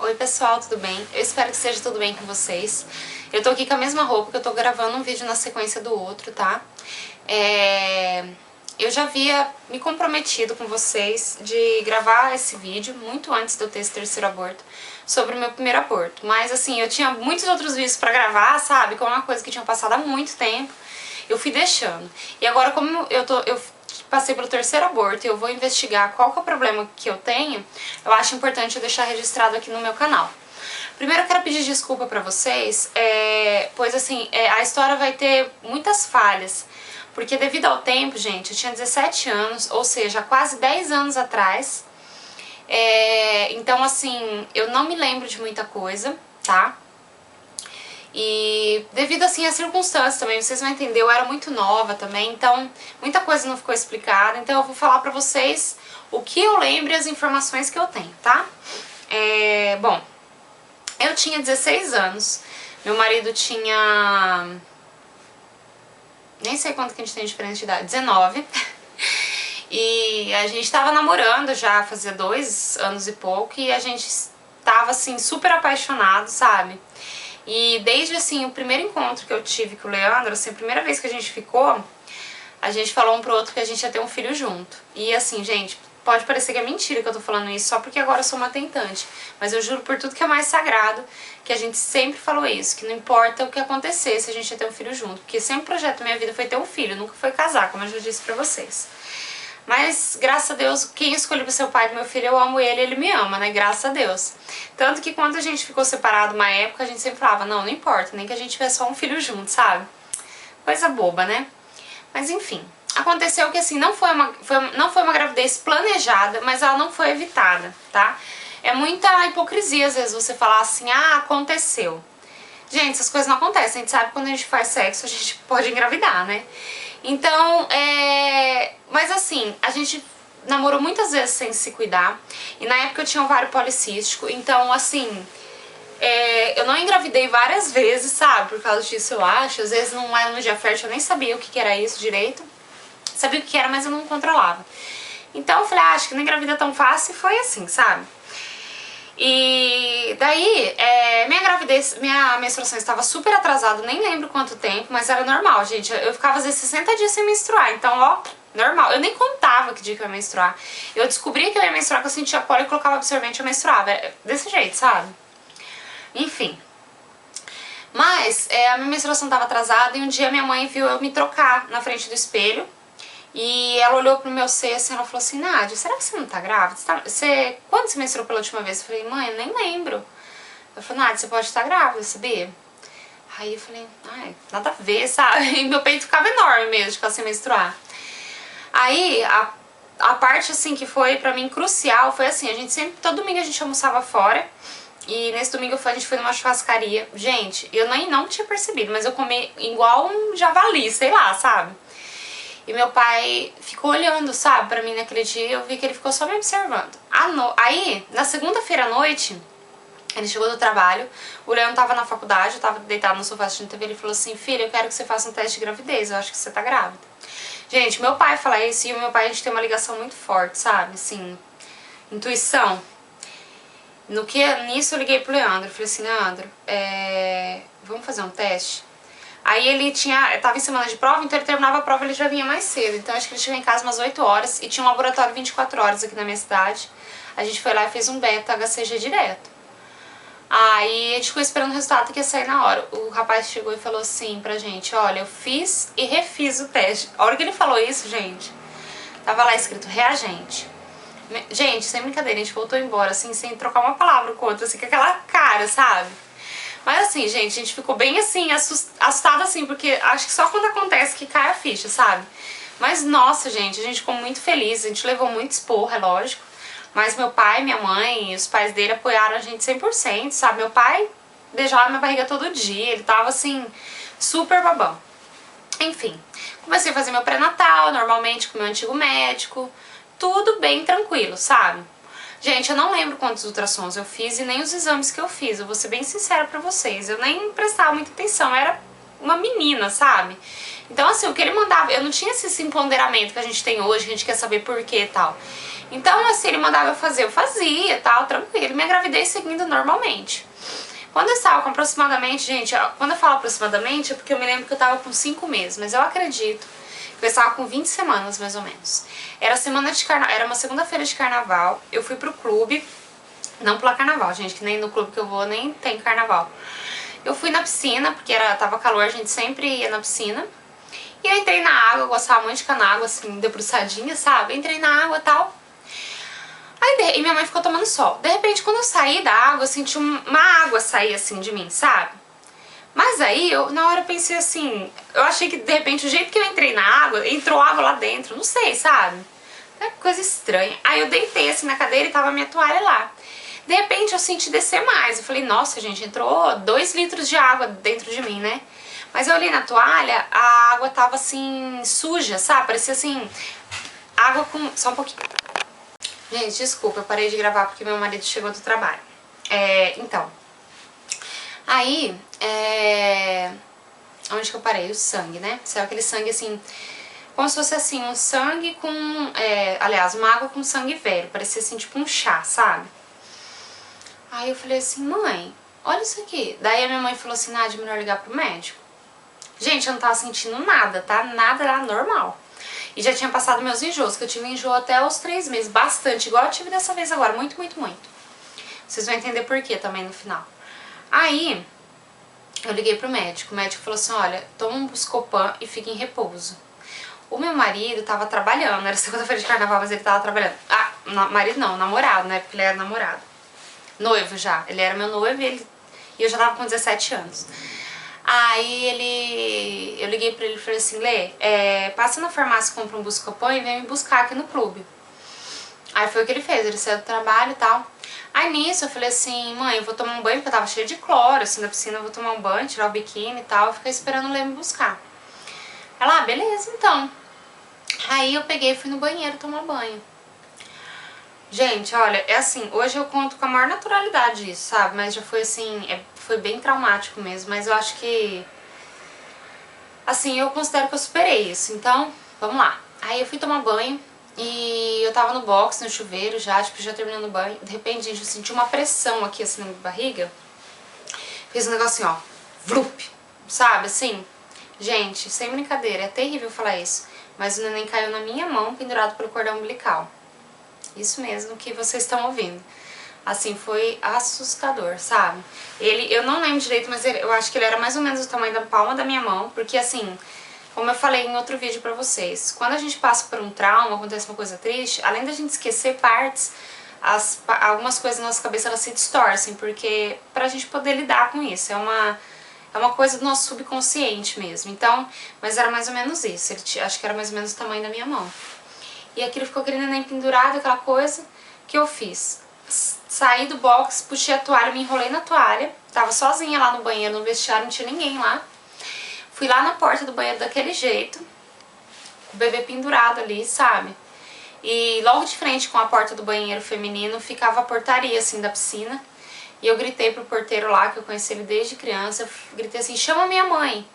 Oi pessoal, tudo bem? Eu espero que esteja tudo bem com vocês. Eu tô aqui com a mesma roupa, que eu tô gravando um vídeo na sequência do outro, tá? Eu já havia me comprometido com vocês de gravar esse vídeo muito antes de eu ter esse terceiro aborto, sobre o meu primeiro aborto. Mas assim, eu tinha muitos outros vídeos pra gravar, sabe? Como uma coisa que tinha passado há muito tempo, eu fui deixando. E agora, como eu passei pelo terceiro aborto e eu vou investigar qual que é o problema que eu tenho, eu acho importante eu deixar registrado aqui no meu canal. Primeiro eu quero pedir desculpa pra vocês, pois assim, a história vai ter muitas falhas, porque devido ao tempo, gente, eu tinha 17 anos, ou seja, quase 10 anos atrás, então assim, eu não me lembro de muita coisa, tá? E devido assim às circunstâncias também, vocês vão entender, eu era muito nova também, então muita coisa não ficou explicada, então eu vou falar pra vocês o que eu lembro e as informações que eu tenho, tá? Bom, eu tinha 16 anos, meu marido tinha... nem sei quanto que a gente tem de diferença de idade, 19. E a gente tava namorando já fazia 2 anos e pouco e a gente tava assim super apaixonado, sabe? E desde assim o primeiro encontro que eu tive com o Leandro, assim, a primeira vez que a gente ficou, a gente falou um pro outro que a gente ia ter um filho junto. E assim, gente, pode parecer que é mentira que eu tô falando isso só porque agora eu sou uma tentante, mas eu juro por tudo que é mais sagrado que a gente sempre falou isso, que não importa o que acontecesse, a gente ia ter um filho junto, porque sempre o projeto da minha vida foi ter um filho, nunca foi casar, como eu já disse pra vocês. Mas, graças a Deus, quem escolheu pra ser o pai do meu filho, eu amo ele, ele me ama, né? Graças a Deus. Tanto que quando a gente ficou separado uma época, a gente sempre falava, não importa, nem que a gente tivesse só um filho junto, sabe? Coisa boba, né? Mas enfim, aconteceu que assim, não foi uma gravidez planejada, mas ela não foi evitada, tá? É muita hipocrisia às vezes você falar assim, ah, aconteceu. Gente, essas coisas não acontecem, a gente sabe que quando a gente faz sexo, a gente pode engravidar, né? Então, mas assim, a gente namorou muitas vezes sem se cuidar, e na época eu tinha um ovário policístico, então assim, eu não engravidei várias vezes, sabe, por causa disso eu acho, às vezes não era no dia fértil, eu nem sabia o que era isso direito, sabia o que era, mas eu não controlava. Então eu falei, acho que não engravida tão fácil, e foi assim, sabe. E daí, minha menstruação estava super atrasada, nem lembro quanto tempo, mas era normal, gente. Eu ficava às vezes 60 dias sem menstruar, então ó, normal. Eu nem contava que dia que eu ia menstruar. Eu descobria que eu ia menstruar, que eu sentia cólica e colocava absorvente e eu menstruava. Desse jeito, sabe? Enfim. Mas a minha menstruação estava atrasada e um dia minha mãe viu eu me trocar na frente do espelho. E ela olhou pro meu seio assim, ela falou assim, Nádia, será que você não tá grávida? Quando você menstruou pela última vez? Eu falei, mãe, eu nem lembro. Ela falou, Nádia, você pode estar grávida, sabia? Aí eu falei, ai, nada a ver, sabe? E meu peito ficava enorme mesmo de ficar sem menstruar. Aí, a parte assim que foi pra mim crucial foi assim, todo domingo a gente almoçava fora. E nesse domingo a gente foi numa churrascaria. Gente, eu nem não tinha percebido, mas eu comi igual um javali, sei lá, sabe? E meu pai ficou olhando, sabe, pra mim naquele dia, eu vi que ele ficou só me observando. Aí, na segunda-feira à noite, ele chegou do trabalho, o Leão tava na faculdade, eu tava deitado no sofá assistindo TV, ele falou assim, filha, eu quero que você faça um teste de gravidez, eu acho que você tá grávida. Gente, meu pai fala isso e o meu pai, a gente tem uma ligação muito forte, sabe, assim, intuição. Nisso eu liguei pro Leandro, falei assim, Leandro, vamos fazer um teste? Aí ele tava em semana de prova, então ele terminava a prova e ele já vinha mais cedo. Então acho que ele chegou em casa umas 8 horas e tinha um laboratório 24 horas aqui na minha cidade. A gente foi lá e fez um beta HCG direto. Aí a gente ficou esperando o resultado que ia sair na hora. O rapaz chegou e falou assim pra gente, olha, eu fiz e refiz o teste. A hora que ele falou isso, gente, tava lá escrito reagente. Gente, sem brincadeira, a gente voltou embora assim, sem trocar uma palavra com o outro, assim, com aquela cara, sabe? Mas assim, gente, a gente ficou bem assim, assustada assim, porque acho que só quando acontece que cai a ficha, sabe? Mas nossa, gente, a gente ficou muito feliz, a gente levou muito esporro, é lógico. Mas meu pai, minha mãe e os pais dele apoiaram a gente 100%, sabe? Meu pai beijava minha barriga todo dia, ele tava assim, super babão. Enfim, comecei a fazer meu pré-natal, normalmente com meu antigo médico, tudo bem tranquilo, sabe? Gente, eu não lembro quantos ultrassons eu fiz e nem os exames que eu fiz, eu vou ser bem sincera pra vocês. Eu nem prestava muita atenção, eu era uma menina, sabe? Então assim, o que ele mandava, eu não tinha esse empoderamento que a gente tem hoje, que a gente quer saber por que e tal. Então assim, ele mandava eu fazia tal, tranquilo, minha gravidez seguindo normalmente. Quando eu estava com aproximadamente, gente, quando eu falo aproximadamente é porque eu me lembro que eu estava com 5 meses, mas eu acredito que eu estava com 20 semanas mais ou menos. Era semana de carnaval, era uma segunda-feira de carnaval, eu fui pro clube, não pular carnaval, gente, que nem no clube que eu vou nem tem carnaval. Eu fui na piscina, porque tava calor, a gente sempre ia na piscina. E eu entrei na água, eu gostava muito de ficar na água, assim, debruçadinha, sabe? Entrei na água e tal. Aí minha mãe ficou tomando sol. De repente, quando eu saí da água, eu senti uma água sair assim de mim, sabe? Mas aí, na hora eu pensei assim, eu achei que de repente o jeito que eu entrei na água, entrou água lá dentro, não sei, sabe? É coisa estranha. Aí eu deitei assim na cadeira e tava a minha toalha lá. De repente eu senti descer mais. Eu falei, nossa, gente, entrou 2 litros de água dentro de mim, né? Mas eu olhei na toalha, a água tava assim, suja, sabe? Parecia assim, água com... Só um pouquinho. Gente, desculpa, eu parei de gravar porque meu marido chegou do trabalho. Então, aí, onde que eu parei? O sangue, né? Saiu aquele sangue assim, como se fosse assim, um sangue com, aliás, uma água com sangue velho, parecia assim, tipo um chá, sabe? Aí eu falei assim, mãe, olha isso aqui. Daí a minha mãe falou assim, Nádia, melhor ligar pro médico. Gente, eu não tava sentindo nada, tá? Nada era normal. E já tinha passado meus enjoos, que eu tive enjoo até os 3 meses, bastante, igual eu tive dessa vez agora, muito, muito, muito. Vocês vão entender por quê também no final. Aí, eu liguei pro médico, o médico falou assim, olha, toma um Buscopan e fica em repouso. O meu marido tava trabalhando, era segunda-feira de carnaval, mas ele tava trabalhando. Ah, marido não, namorado, né, porque ele era namorado. Noivo já, ele era meu noivo e eu já tava com 17 anos. Aí eu liguei pra ele e falei assim, Lê, passa na farmácia, compra um Buscopan e vem me buscar aqui no clube. Aí foi o que ele fez, ele saiu do trabalho e tal. Aí nisso eu falei assim, mãe, eu vou tomar um banho, porque eu tava cheia de cloro, assim, na piscina, eu vou tomar um banho, tirar o biquíni e tal, ficar esperando o Lê me buscar. Ela, beleza, então. Aí eu peguei e fui no banheiro tomar banho. Gente, olha, é assim, hoje eu conto com a maior naturalidade isso, sabe? Mas já foi assim, foi bem traumático mesmo, mas eu acho que, assim, eu considero que eu superei isso, então, vamos lá. Aí eu fui tomar banho e eu tava no box, no chuveiro já, tipo, já terminando o banho. De repente, gente, eu senti uma pressão aqui, assim, na minha barriga. Fez um negocinho, ó, vlup, sabe, assim? Gente, sem brincadeira, é terrível falar isso, mas o neném caiu na minha mão, pendurado pelo cordão umbilical. Isso mesmo que vocês estão ouvindo. Assim, foi assustador, sabe? Eu não lembro direito, mas eu acho que ele era mais ou menos o tamanho da palma da minha mão, porque assim, como eu falei em outro vídeo pra vocês, quando a gente passa por um trauma, acontece uma coisa triste, além da gente esquecer partes, algumas coisas na nossa cabeça elas se distorcem, porque pra gente poder lidar com isso, é uma coisa do nosso subconsciente mesmo. Então, mas era mais ou menos isso, acho que era mais ou menos o tamanho da minha mão. E aquilo ficou aquele neném pendurado, aquela coisa que eu fiz. Saí do box, puxei a toalha, me enrolei na toalha. Tava sozinha lá no banheiro, no vestiário, não tinha ninguém lá. Fui lá na porta do banheiro daquele jeito, o bebê pendurado ali, sabe? E logo de frente com a porta do banheiro feminino ficava a portaria, assim, da piscina. E eu gritei pro porteiro lá, que eu conheci ele desde criança, eu gritei assim, chama minha mãe.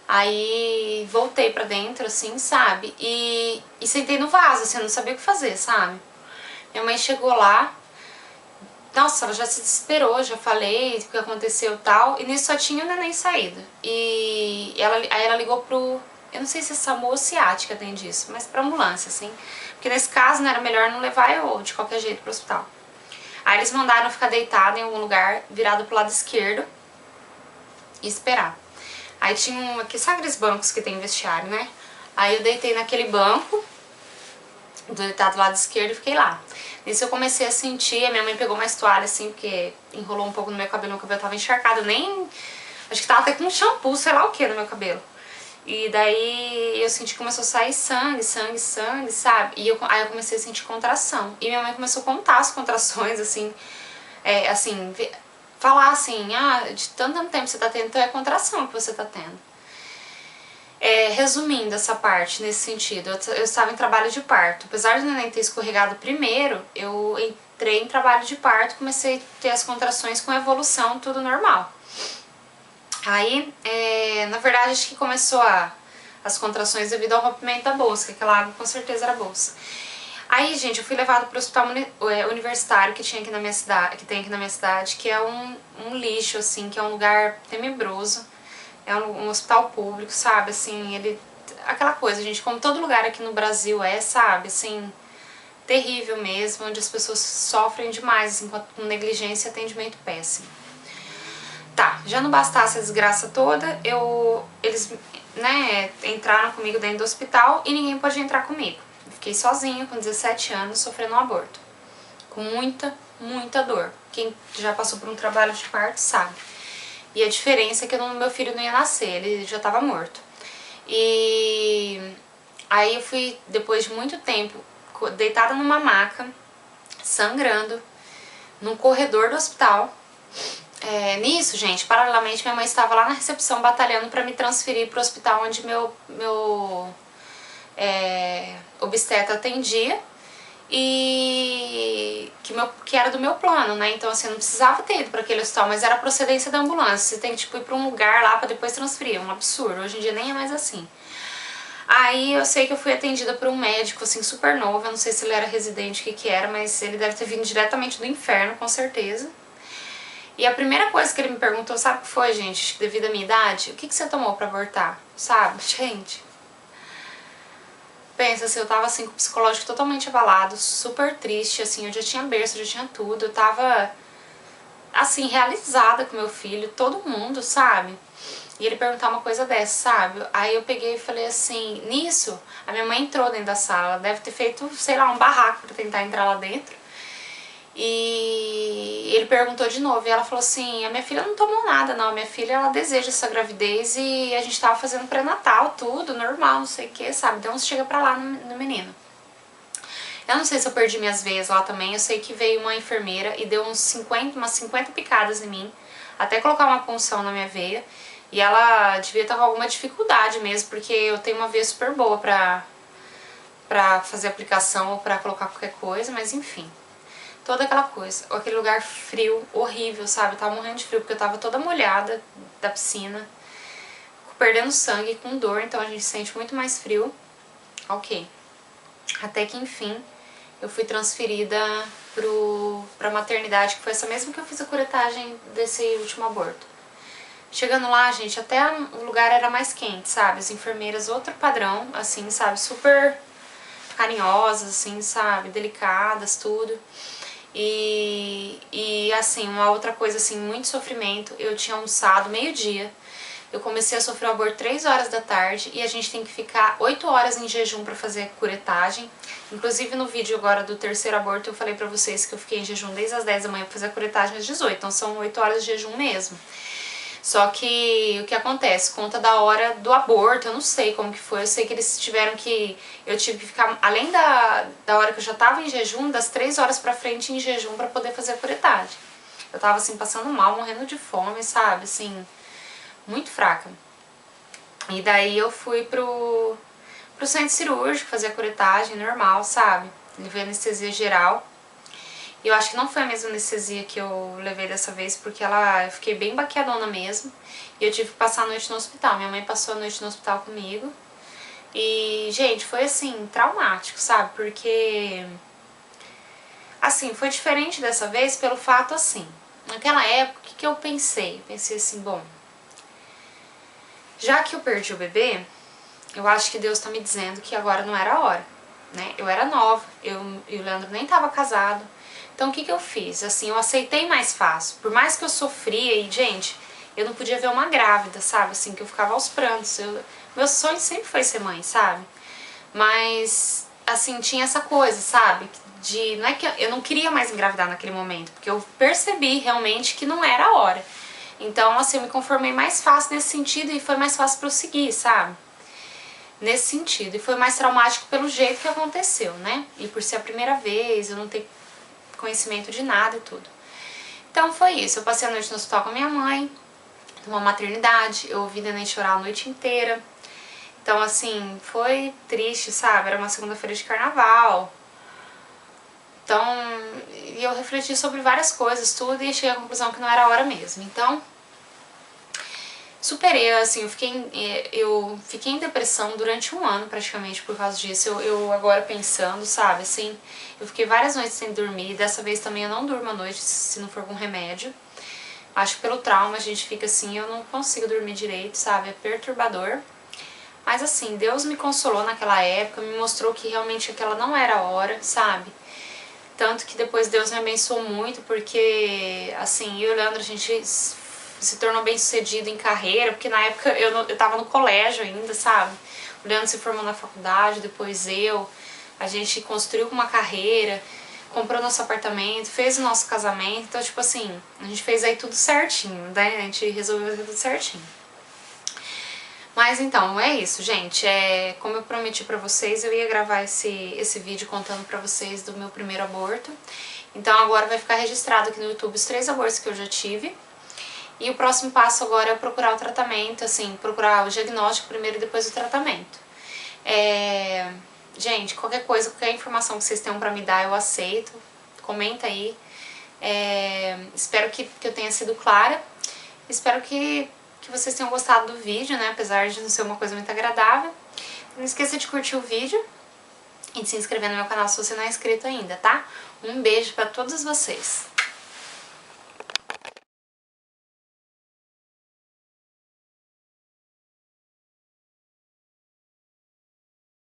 Aí voltei pra dentro, assim, sabe? E sentei no vaso, assim, eu não sabia o que fazer, sabe? Minha mãe chegou lá, nossa, ela já se desesperou, já falei o que aconteceu e tal, e nisso só tinha o neném saído. E aí ela ligou pro, eu não sei se é SAMU ou ciática tem disso, mas pra ambulância, assim. Porque nesse caso, né, era melhor não levar eu de qualquer jeito pro hospital. Aí eles mandaram eu ficar deitada em algum lugar, virado pro lado esquerdo, e esperar. Aí tinha aqui, sabe aqueles bancos que tem vestiário, né? Aí eu deitei naquele banco, deitado do lado esquerdo e fiquei lá. Nisso eu comecei a sentir, a minha mãe pegou mais toalha assim, porque enrolou um pouco no meu cabelo tava encharcado, acho que tava até com um shampoo, sei lá o que no meu cabelo. E daí eu senti que começou a sair sangue, sangue, sangue, sabe? E aí eu comecei a sentir contração. E minha mãe começou a contar as contrações, assim, falar assim, de tanto tempo que você tá tendo, então é contração que você tá tendo. Resumindo essa parte nesse sentido, eu estava em trabalho de parto. Apesar de neném ter escorregado primeiro, eu entrei em trabalho de parto, comecei a ter as contrações com evolução, tudo normal. Aí, na verdade, acho que começou a as contrações devido ao rompimento da bolsa, que aquela água com certeza era bolsa. Aí, gente, eu fui levada pro hospital universitário que tinha aqui na minha cidade, que tem aqui na minha cidade, que é um lixo, assim, que é um lugar tenebroso. É um hospital público, sabe, assim, ele... Aquela coisa, gente, como todo lugar aqui no Brasil é, sabe, assim, terrível mesmo, onde as pessoas sofrem demais, assim, com negligência e atendimento péssimo. Tá, já não bastasse a desgraça toda, eles, né, entraram comigo dentro do hospital e ninguém pôde entrar comigo. Eu fiquei sozinha, com 17 anos, sofrendo um aborto. Com muita, muita dor. Quem já passou por um trabalho de parto sabe. E a diferença é que meu filho não ia nascer, ele já estava morto. E aí eu fui, depois de muito tempo, deitada numa maca, sangrando, num corredor do hospital. Nisso, gente, paralelamente minha mãe estava lá na recepção batalhando para me transferir para o hospital onde meu obstetra atendia e que era do meu plano, né? Então assim, eu não precisava ter ido para aquele hospital, mas era a procedência da ambulância. Você tem que tipo, ir para um lugar lá para depois transferir, é um absurdo. Hoje em dia nem é mais assim. Aí eu sei que eu fui atendida por um médico assim super novo, eu não sei se ele era residente, o que era, mas ele deve ter vindo diretamente do inferno, com certeza. E a primeira coisa que ele me perguntou, sabe o que foi, gente? Devido à minha idade, o que você tomou pra abortar? Sabe, gente? Pensa, assim, eu tava assim com o psicológico totalmente abalado, super triste, assim, eu já tinha berço, eu já tinha tudo, eu tava, assim, realizada com meu filho, todo mundo, sabe? E ele perguntar uma coisa dessa, sabe? Aí eu peguei e falei assim, nisso, a minha mãe entrou dentro da sala, deve ter feito, sei lá, um barraco pra tentar entrar lá dentro. E ele perguntou de novo e ela falou assim, a minha filha não tomou nada não, a minha filha ela deseja essa gravidez e a gente tava fazendo pré-natal, tudo, normal, não sei o que, sabe, então você chega pra lá no menino. Eu não sei se eu perdi minhas veias lá também, eu sei que veio uma enfermeira e deu umas 50 picadas em mim, até colocar uma punção na minha veia, e ela devia estar com alguma dificuldade mesmo, porque eu tenho uma veia super boa pra fazer aplicação ou pra colocar qualquer coisa, mas enfim. Toda aquela coisa, aquele lugar frio, horrível, sabe? Eu tava morrendo de frio porque eu tava toda molhada da piscina, perdendo sangue, com dor, então a gente sente muito mais frio. Ok. Até que enfim, eu fui transferida pra maternidade, que foi essa mesma que eu fiz a curetagem desse último aborto. Chegando lá, gente, até o lugar era mais quente, sabe? As enfermeiras, outro padrão, assim, sabe? Super carinhosas, assim, sabe? Delicadas, tudo. E assim, uma outra coisa assim, muito sofrimento, eu tinha almoçado meio-dia, eu comecei a sofrer o aborto 3 horas da tarde e a gente tem que ficar 8 horas em jejum pra fazer a curetagem. Inclusive no vídeo agora do terceiro aborto eu falei pra vocês que eu fiquei em jejum desde as 10 da manhã pra fazer a curetagem às 18, então são 8 horas de jejum mesmo. Só que o que acontece? Conta da hora do aborto, eu não sei como que foi, eu sei que eles tiveram que... Eu tive que ficar, além da hora que eu já tava em jejum, das 3 horas pra frente em jejum pra poder fazer a curetagem. Eu tava assim, passando mal, morrendo de fome, sabe? Assim, muito fraca. E daí eu fui pro centro cirúrgico fazer a curetagem normal, sabe? Levei anestesia geral. E eu acho que não foi a mesma anestesia que eu levei dessa vez, porque eu fiquei bem baqueadona mesmo. E eu tive que passar a noite no hospital. Minha mãe passou a noite no hospital comigo. E, gente, foi assim, traumático, sabe? Porque, assim, foi diferente dessa vez pelo fato, assim, naquela época, o que eu pensei? Eu pensei assim, bom, já que eu perdi o bebê, eu acho que Deus tá me dizendo que agora não era a hora, né? Eu era nova, e o Leandro nem tava casado. Então o que eu fiz? Assim, eu aceitei mais fácil. Por mais que eu sofria e, gente, eu não podia ver uma grávida, sabe? Assim, que eu ficava aos prantos. Meu sonho sempre foi ser mãe, sabe? Mas, assim, tinha essa coisa, sabe? Não é que eu não queria mais engravidar naquele momento, porque eu percebi realmente que não era a hora. Então, assim, eu me conformei mais fácil nesse sentido e foi mais fácil pra eu seguir, sabe? Nesse sentido. E foi mais traumático pelo jeito que aconteceu, né? E por ser a primeira vez, eu não ter conhecimento de nada e tudo. Então foi isso, eu passei a noite no hospital com a minha mãe, numa maternidade, eu ouvi neném chorar a noite inteira. Então assim, foi triste, sabe? Era uma segunda-feira de carnaval. Então, eu refleti sobre várias coisas, tudo, e cheguei à conclusão que não era a hora mesmo. Então, superei, assim, eu fiquei em depressão durante um ano praticamente por causa disso. Eu agora pensando, sabe, assim, eu fiquei várias noites sem dormir, dessa vez também eu não durmo à noite se não for com remédio. Acho que pelo trauma a gente fica assim, eu não consigo dormir direito, sabe, é perturbador. Mas assim, Deus me consolou naquela época, me mostrou que realmente aquela não era a hora, sabe? Tanto que depois Deus me abençoou muito, porque assim, eu e o Leandro, a gente se tornou bem sucedido em carreira, porque na época eu tava no colégio ainda, sabe? O Leandro se formou na faculdade, depois a gente construiu uma carreira, comprou nosso apartamento, fez o nosso casamento, então tipo assim, a gente fez aí tudo certinho, né? A gente resolveu fazer tudo certinho. Mas então, é isso, gente. Como eu prometi pra vocês, eu ia gravar esse vídeo contando pra vocês do meu primeiro aborto. Então agora vai ficar registrado aqui no YouTube os 3 abortos que eu já tive. E o próximo passo agora é procurar o tratamento, assim, procurar o diagnóstico primeiro e depois o tratamento. Gente, qualquer coisa, qualquer informação que vocês tenham pra me dar, eu aceito. Comenta aí. Espero que eu tenha sido clara. Espero que vocês tenham gostado do vídeo, né? Apesar de não ser uma coisa muito agradável. Não esqueça de curtir o vídeo e de se inscrever no meu canal se você não é inscrito ainda, tá? Um beijo pra todos vocês!